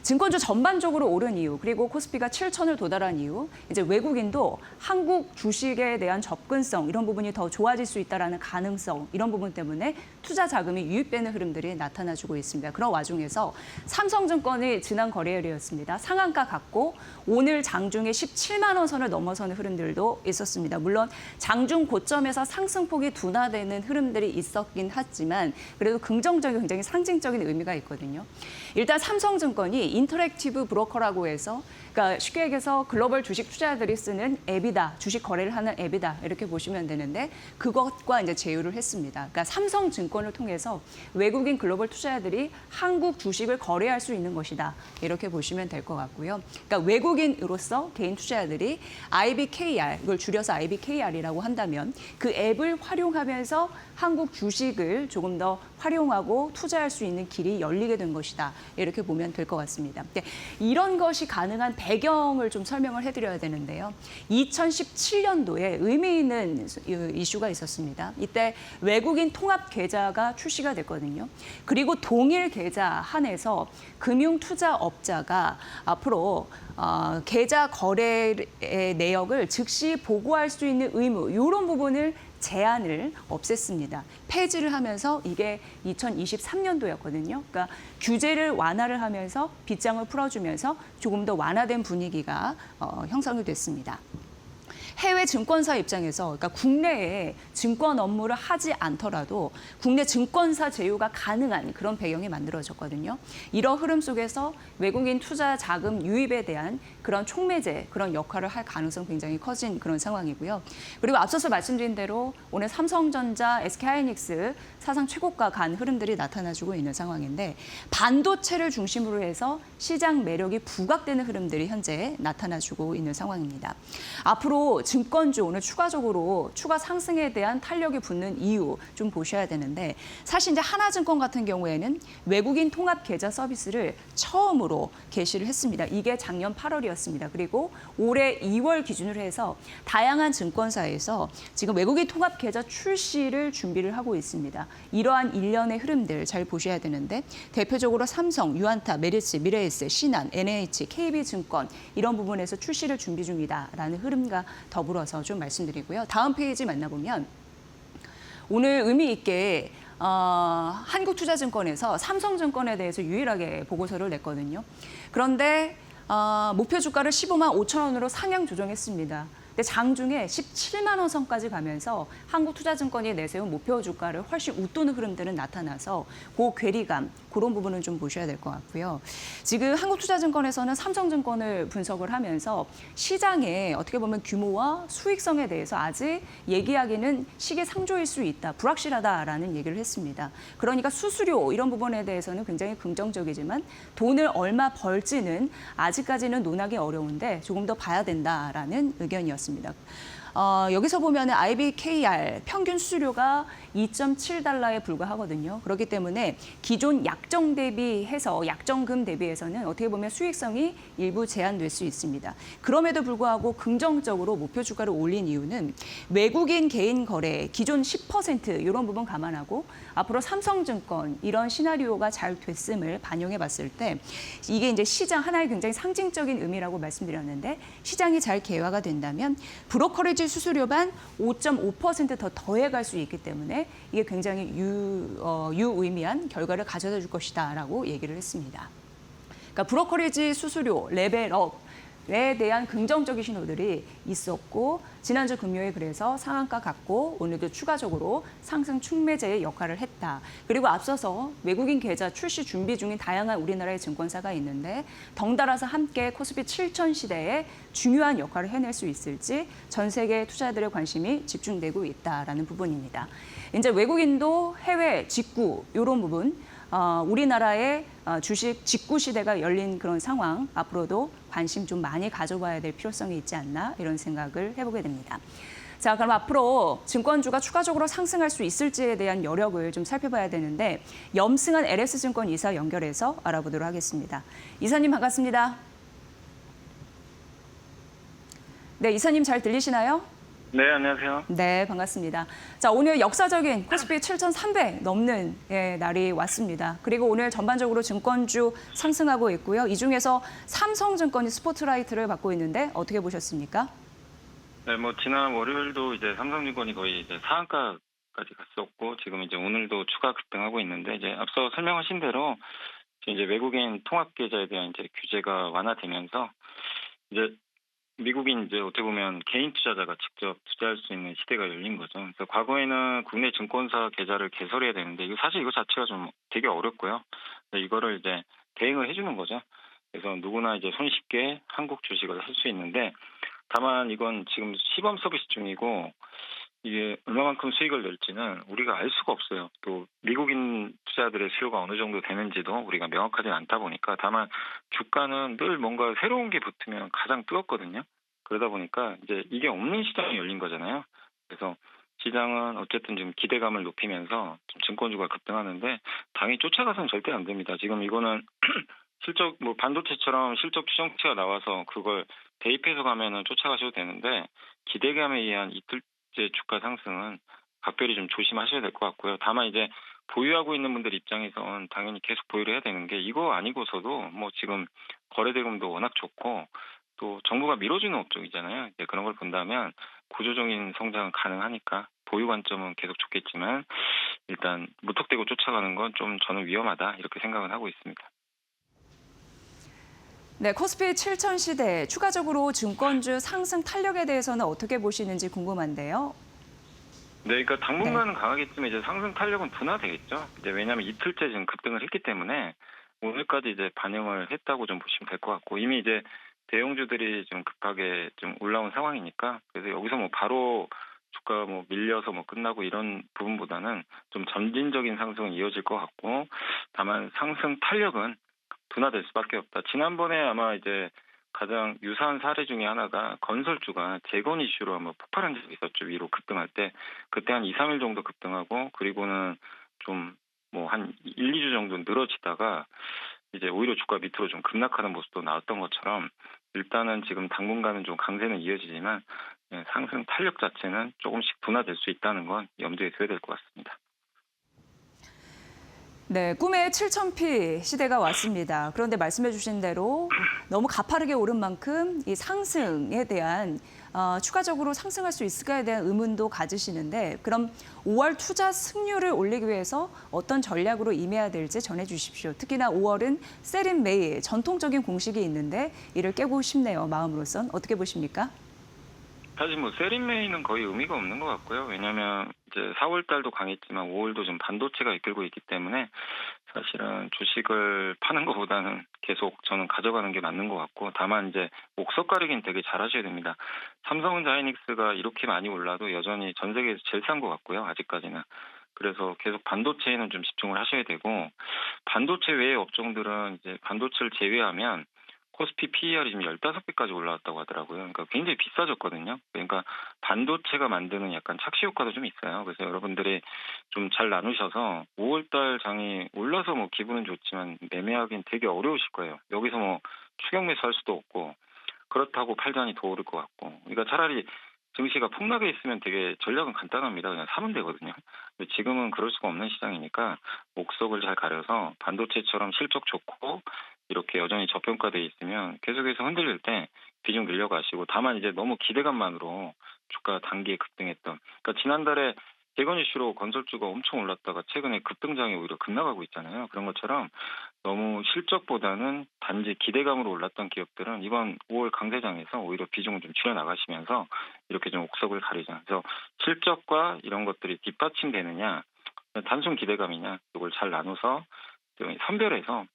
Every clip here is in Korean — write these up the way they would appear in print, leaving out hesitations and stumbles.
증권주 전반적으로 오른 이유, 그리고 코스피가 7천을 도달한 이유, 이제 외국인도 한국 주식에 대한 접근성 이런 부분이 더 좋아질 수 있다라는 가능성 이런 부분 때문에 투자 자금이 유입되는 흐름들이 나타나주고 있습니다. 그런 와중에서 삼성증권이 지난 거래일이었습니다. 상한가 갔고 오늘 장중에 17만 원 선을 넘어서는 흐름들도 있었습니다. 물론 장중 고점에서 상승폭이 둔화되는 흐름들이 있었긴 하지만 그래도 긍정적인 굉장히 상징적인 의미가 있거든요. 일단 삼성증권이 인터랙티브 브로커라고 해서 그러니까 쉽게 얘기해서 글로벌 주식 투자자들이 쓰는 앱이다, 주식 거래를 하는 앱이다 이렇게 보시면 되는데 그것과 이제 제휴를 했습니다. 그러니까 삼성증권을 통해서 외국인 글로벌 투자자들이 한국 주식을 거래할 수 있는 것이다 이렇게 보시면 될 것 같고요. 그러니까 외국인으로서 개인 투자자들이 IBKR 이걸 줄여서 IBKR이라고 한다면 그 앱을 활용하면서 한국 주식을 조금 더 활용하고 투자할 수 있는 길이 열리게 된 것이다 이렇게 보면 될 것 같습니다. 이런 것이 가능한 배경을 좀 설명을 해드려야 되는데요. 2017년도에 의미 있는 이슈가 있었습니다. 이때 외국인 통합 계좌가 출시가 됐거든요. 그리고 동일 계좌 한에서 금융투자업자가 앞으로 계좌 거래의 내역을 즉시 보고할 수 있는 의무 이런 부분을 제한을 없앴습니다. 폐지를 하면서 이게 2023년도였거든요. 그러니까 규제를 완화를 하면서 빗장을 풀어주면서 조금 더 완화된 분위기가 형성이 됐습니다. 해외 증권사 입장에서 그러니까 국내에 증권 업무를 하지 않더라도 국내 증권사 제휴가 가능한 그런 배경이 만들어졌거든요. 이런 흐름 속에서 외국인 투자 자금 유입에 대한 그런 촉매제 그런 역할을 할 가능성 굉장히 커진 그런 상황이고요. 그리고 앞서서 말씀드린 대로 오늘 삼성전자, SK하이닉스 사상 최고가 간 흐름들이 나타나주고 있는 상황인데 반도체를 중심으로 해서 시장 매력이 부각되는 흐름들이 현재 나타나주고 있는 상황입니다. 앞으로 증권주 오늘 추가적으로 추가 상승에 대한 탄력이 붙는 이유 좀 보셔야 되는데 사실 이제 하나증권 같은 경우에는 외국인 통합 계좌 서비스를 처음으로 개시를 했습니다. 이게 작년 8월이었습니다. 그리고 올해 2월 기준으로 해서 다양한 증권사에서 지금 외국인 통합 계좌 출시를 준비를 하고 있습니다. 이러한 일련의 흐름들 잘 보셔야 되는데 대표적으로 삼성, 유안타, 메리츠, 미래에셋, 신한, NH, KB증권 이런 부분에서 출시를 준비 중이다라는 흐름과 더불어서 좀 말씀드리고요. 다음 페이지 만나보면 오늘 의미 있게 한국투자증권에서 삼성증권에 대해서 유일하게 보고서를 냈거든요. 그런데 목표 주가를 15만 5천 원으로 상향 조정했습니다. 근데 장중에 17만 원 선까지 가면서 한국투자증권이 내세운 목표 주가를 훨씬 웃도는 흐름들은 나타나서 그 괴리감, 그런 부분은 좀 보셔야 될 것 같고요. 지금 한국투자증권에서는 삼성증권을 분석을 하면서 시장의 어떻게 보면 규모와 수익성에 대해서 아직 얘기하기는 시기상조일 수 있다, 불확실하다라는 얘기를 했습니다. 그러니까 수수료 이런 부분에 대해서는 굉장히 긍정적이지만 돈을 얼마 벌지는 아직까지는 논하기 어려운데 조금 더 봐야 된다라는 의견이었습니다. 여기서 보면 IBKR 평균 수수료가 2.7달러에 불과하거든요. 그렇기 때문에 기존 약정 대비해서 약정금 대비해서는 어떻게 보면 수익성이 일부 제한될 수 있습니다. 그럼에도 불구하고 긍정적으로 목표 주가를 올린 이유는 외국인 개인 거래 기존 10% 이런 부분 감안하고 앞으로 삼성증권 이런 시나리오가 잘 됐음을 반영해 봤을 때 이게 이제 시장 하나의 굉장히 상징적인 의미라고 말씀드렸는데 시장이 잘 개화가 된다면 브로커리지 수수료 반 5.5% 더 더해갈 수 있기 때문에 이게 굉장히 유의미한 결과를 가져다 줄 것이다라고 얘기를 했습니다. 그러니까 브로커리지 수수료 레벨업에 대한 긍정적인 신호들이 있었고 지난주 금요일 그래서 상한가 갔고 오늘도 추가적으로 상승 촉매제의 역할을 했다. 그리고 앞서서 외국인 계좌 출시 준비 중인 다양한 우리나라의 증권사가 있는데 덩달아서 함께 코스피 7천 시대에 중요한 역할을 해낼 수 있을지 전 세계 투자자들의 관심이 집중되고 있다라는 부분입니다. 이제 외국인도 해외 직구 이런 부분 우리나라의 주식 직구 시대가 열린 그런 상황 앞으로도 관심 좀 많이 가져봐야 될 필요성이 있지 않나 이런 생각을 해보게 됩니다. 자, 그럼 앞으로 증권주가 추가적으로 상승할 수 있을지에 대한 여력을 좀 살펴봐야 되는데 염승한 LS증권 이사 연결해서 알아보도록 하겠습니다. 이사님 반갑습니다. 네, 이사님 잘 들리시나요? 네, 안녕하세요. 네, 반갑습니다. 자, 오늘 역사적인 코스피 7,300 넘는 날이 왔습니다. 그리고 오늘 전반적으로 증권주 상승하고 있고요. 이 중에서 삼성증권이 스포트라이트를 받고 있는데 어떻게 보셨습니까? 네, 지난 월요일도 이제 삼성증권이 거의 이제 상한가까지 갔었고, 지금 이제 오늘도 추가 급등하고 있는데, 이제 앞서 설명하신 대로, 이제 외국인 통합 계좌에 대한 이제 규제가 완화되면서, 이제 미국인 이제 어떻게 보면 개인 투자자가 직접 투자할 수 있는 시대가 열린 거죠. 그래서 과거에는 국내 증권사 계좌를 개설해야 되는데, 사실 이거 자체가 좀 되게 어렵고요. 그래서 이거를 이제 대행을 해주는 거죠. 그래서 누구나 이제 손쉽게 한국 주식을 할 수 있는데, 다만 이건 지금 시범 서비스 중이고 이게 얼마만큼 수익을 낼지는 우리가 알 수가 없어요. 또 미국인 투자들의 수요가 어느 정도 되는지도 우리가 명확하지 않다 보니까 다만 주가는 늘 뭔가 새로운 게 붙으면 가장 뜨겁거든요. 그러다 보니까 이제 이게 없는 시장이 열린 거잖아요. 그래서 시장은 어쨌든 좀 기대감을 높이면서 좀 증권주가 급등하는데 당연히 쫓아가서는 절대 안 됩니다. 지금 이거는 실적 반도체처럼 실적 추정치가 나와서 그걸 대입해서 가면은 쫓아가셔도 되는데 기대감에 의한 이틀째 주가 상승은 각별히 좀 조심하셔야 될 것 같고요. 다만 이제 보유하고 있는 분들 입장에선 당연히 계속 보유를 해야 되는 게 이거 아니고서도 지금 거래대금도 워낙 좋고 또 정부가 밀어주는 업종이잖아요. 이제 그런 걸 본다면 구조적인 성장은 가능하니까 보유 관점은 계속 좋겠지만 일단 무턱대고 쫓아가는 건 좀 저는 위험하다 이렇게 생각은 하고 있습니다. 네, 코스피 7천 시대 추가적으로 증권주 상승 탄력에 대해서는 어떻게 보시는지 궁금한데요. 네, 그러니까 네. 당분간은 강하겠지만 이제 상승 탄력은 둔화되겠죠. 이제 왜냐하면 이틀째 지금 급등을 했기 때문에 오늘까지 이제 반영을 했다고 좀 보시면 될 것 같고 이미 이제 대형주들이 좀 급하게 좀 올라온 상황이니까 그래서 여기서 바로 주가 밀려서 끝나고 이런 부분보다는 좀 점진적인 상승은 이어질 것 같고 다만 상승 탄력은 둔화될 수밖에 없다. 지난번에 아마 이제 가장 유사한 사례 중에 하나가 건설주가 재건 이슈로 한번 폭발한 적이 있었죠. 위로 급등할 때. 그때 한 2, 3일 정도 급등하고 그리고는 좀 한 1, 2주 정도 늘어지다가 이제 오히려 주가 밑으로 좀 급락하는 모습도 나왔던 것처럼 일단은 지금 당분간은 좀 강세는 이어지지만 상승 탄력 자체는 조금씩 둔화될 수 있다는 건 염두에 둬야 될 것 같습니다. 네, 꿈의 7,000피 시대가 왔습니다. 그런데 말씀해 주신 대로 너무 가파르게 오른 만큼 이 상승에 대한 추가적으로 상승할 수 있을까에 대한 의문도 가지시는데 그럼 5월 투자 승률을 올리기 위해서 어떤 전략으로 임해야 될지 전해 주십시오. 특히나 5월은 셀인 메이 전통적인 공식이 있는데 이를 깨고 싶네요. 마음으로선 어떻게 보십니까? 사실 세린메이는 거의 의미가 없는 것 같고요. 왜냐하면 이제 4월 달도 강했지만 5월도 좀 반도체가 이끌고 있기 때문에 사실은 주식을 파는 것보다는 계속 저는 가져가는 게 맞는 것 같고 다만 이제 옥석 가리기는 되게 잘하셔야 됩니다. 삼성전자 하이닉스가 이렇게 많이 올라도 여전히 전 세계에서 제일 싼 것 같고요. 아직까지는. 그래서 계속 반도체에는 좀 집중을 하셔야 되고 반도체 외의 업종들은 이제 반도체를 제외하면 코스피 PER이 지금 15배까지 올라왔다고 하더라고요. 그러니까 굉장히 비싸졌거든요. 그러니까 반도체가 만드는 약간 착시 효과도 좀 있어요. 그래서 여러분들이 좀 잘 나누셔서 5월달 장이 올라서 기분은 좋지만 매매하기는 되게 어려우실 거예요. 여기서 추격 매수할 수도 없고 그렇다고 팔단이 더 오를 것 같고. 그러니까 차라리 증시가 폭락해 있으면 되게 전략은 간단합니다. 그냥 사면 되거든요. 근데 지금은 그럴 수가 없는 시장이니까 옥석을 잘 가려서 반도체처럼 실적 좋고 이렇게 여전히 저평가돼 있으면 계속해서 흔들릴 때 비중 늘려가시고 다만 이제 너무 기대감만으로 주가 단기에 급등했던 그러니까 지난달에 재건 이슈로 건설주가 엄청 올랐다가 최근에 급등장에 오히려 급락하고 있잖아요. 그런 것처럼 너무 실적보다는 단지 기대감으로 올랐던 기업들은 이번 5월 강세장에서 오히려 비중을 좀 줄여나가시면서 이렇게 좀 옥석을 가리자. 그래서 실적과 이런 것들이 뒷받침되느냐 단순 기대감이냐 이걸 잘 나눠서 선별해서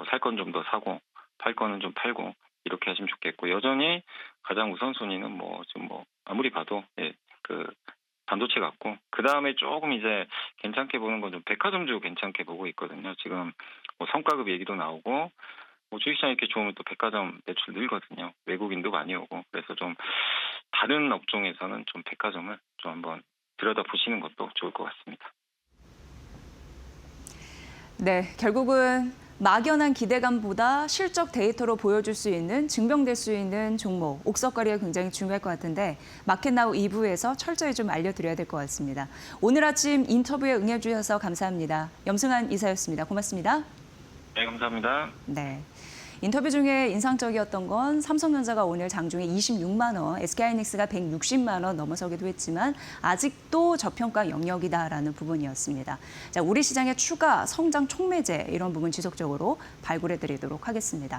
살 건 좀 더 사고 팔 거는 좀 팔고 이렇게 하시면 좋겠고 여전히 가장 우선순위는 지금 아무리 봐도 그 반도체 같고 그 다음에 조금 이제 괜찮게 보는 건 좀 백화점주 괜찮게 보고 있거든요. 지금 성과급 얘기도 나오고 주식시장 이렇게 좋으면 또 백화점 매출 늘거든요. 외국인도 많이 오고 그래서 좀 다른 업종에서는 좀 백화점을 좀 한번 들여다 보시는 것도 좋을 것 같습니다. 네, 결국은 막연한 기대감보다 실적 데이터로 보여줄 수 있는, 증명될 수 있는 종목, 옥석거리가 굉장히 중요할 것 같은데 마켓나우 2부에서 철저히 좀 알려드려야 될 것 같습니다. 오늘 아침 인터뷰에 응해주셔서 감사합니다. 염승한 이사였습니다. 고맙습니다. 네, 감사합니다. 네. 인터뷰 중에 인상적이었던 건 삼성전자가 오늘 장중에 26만 원, SK하이닉스가 160만 원 넘어서기도 했지만 아직도 저평가 영역이다라는 부분이었습니다. 자, 우리 시장의 추가 성장 촉매제 이런 부분 지속적으로 발굴해 드리도록 하겠습니다.